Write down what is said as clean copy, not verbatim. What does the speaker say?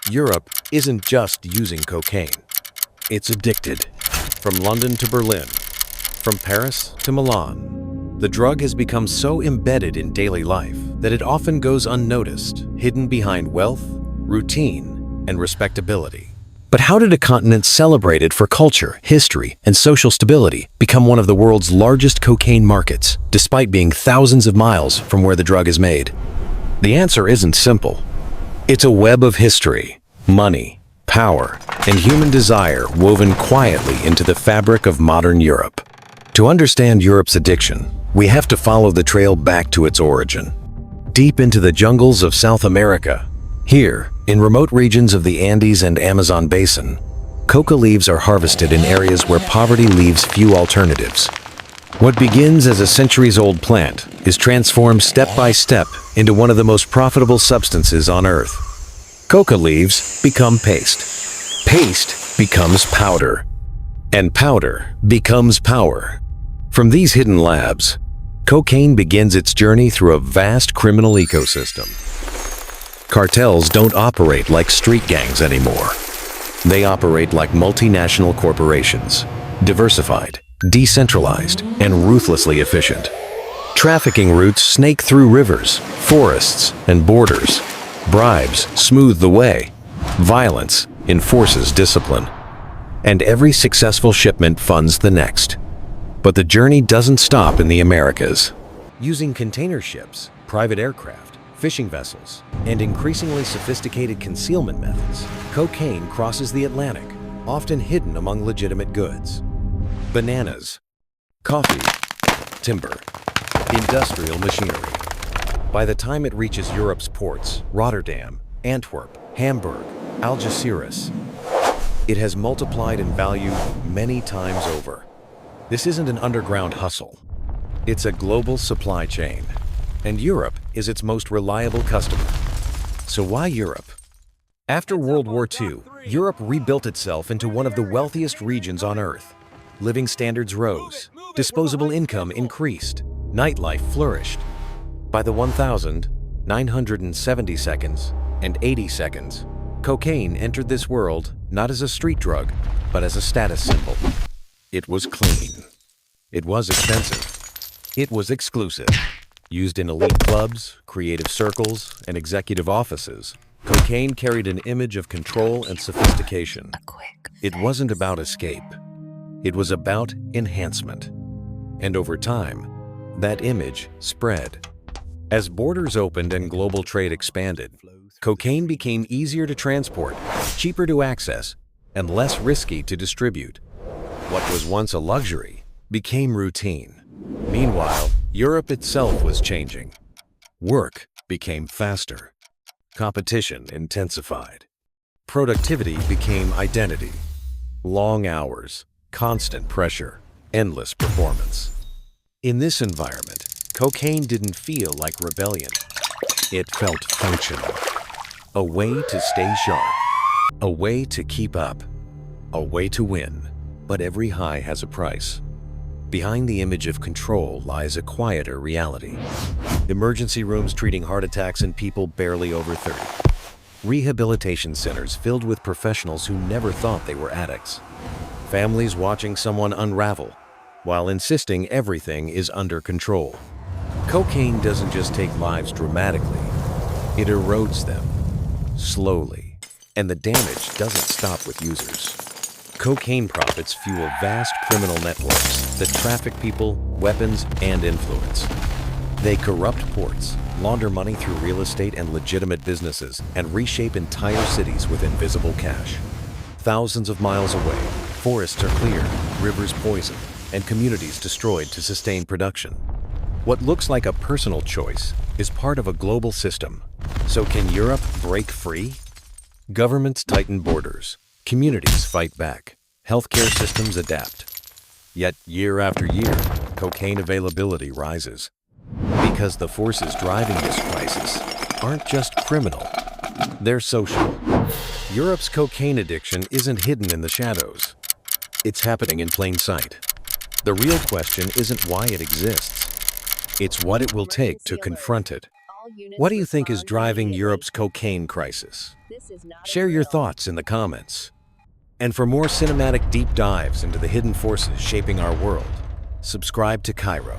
Europe isn't just using cocaine. It's addicted. From London to Berlin, from Paris to Milan, the drug has become so embedded in daily life that it often goes unnoticed, hidden behind wealth, routine, and respectability. But how did a continent celebrated for culture, history, and social stability become one of the world's largest cocaine markets, despite being thousands of miles from where the drug is made? The answer isn't simple. It's a web of history, money, power, and human desire woven quietly into the fabric of modern Europe. To understand Europe's addiction, we have to follow the trail back to its origin. Deep into the jungles of South America, here, in remote regions of the Andes and Amazon basin, coca leaves are harvested in areas where poverty leaves few alternatives. What begins as a centuries-old plant is transformed step by step into one of the most profitable substances on Earth. Coca leaves become paste. Paste becomes powder. And powder becomes power. From these hidden labs, cocaine begins its journey through a vast criminal ecosystem. Cartels don't operate like street gangs anymore. They operate like multinational corporations, diversified, decentralized, and ruthlessly efficient. Trafficking routes snake through rivers, forests, and borders. Bribes smooth the way. Violence enforces discipline. And every successful shipment funds the next. But the journey doesn't stop in the Americas. Using container ships, private aircraft, fishing vessels, and increasingly sophisticated concealment methods, cocaine crosses the Atlantic, often hidden among legitimate goods. Bananas, coffee, timber, industrial machinery. By the time it reaches Europe's ports, Rotterdam, Antwerp, Hamburg, Algeciras, it has multiplied in value many times over. This isn't an underground hustle. It's a global supply chain, and Europe is its most reliable customer. So why Europe? After World War II, Europe rebuilt itself into one of the wealthiest regions on Earth. Living standards rose, disposable income increased, nightlife flourished. By the 1970s and 80 seconds, cocaine entered this world not as a street drug, but as a status symbol. It was clean. It was expensive. It was exclusive. Used in elite clubs, creative circles, and executive offices, cocaine carried an image of control and sophistication. It wasn't about escape. It was about enhancement. And over time, that image spread. As borders opened and global trade expanded, cocaine became easier to transport, cheaper to access, and less risky to distribute. What was once a luxury became routine. Meanwhile, Europe itself was changing. Work became faster. Competition intensified. Productivity became identity. Long hours, constant pressure, endless performance. In this environment, cocaine didn't feel like rebellion. It felt functional. A way to stay sharp. A way to keep up. A way to win. But every high has a price. Behind the image of control lies a quieter reality. Emergency rooms treating heart attacks in people barely over 30. Rehabilitation centers filled with professionals who never thought they were addicts. Families watching someone unravel, while insisting everything is under control. Cocaine doesn't just take lives dramatically, it erodes them, slowly. And the damage doesn't stop with users. Cocaine profits fuel vast criminal networks that traffic people, weapons, and influence. They corrupt ports, launder money through real estate and legitimate businesses, and reshape entire cities with invisible cash. Thousands of miles away, forests are cleared, rivers poisoned, and communities destroyed to sustain production. What looks like a personal choice is part of a global system. So can Europe break free? Governments tighten borders. Communities fight back. Healthcare systems adapt. Yet year after year, cocaine availability rises. Because the forces driving this crisis aren't just criminal, they're social. Europe's cocaine addiction isn't hidden in the shadows. It's happening in plain sight. The real question isn't why it exists. It's what it will take to confront it. What do you think is driving Europe's cocaine crisis? Share your thoughts in the comments. And for more cinematic deep dives into the hidden forces shaping our world, subscribe to Cairo.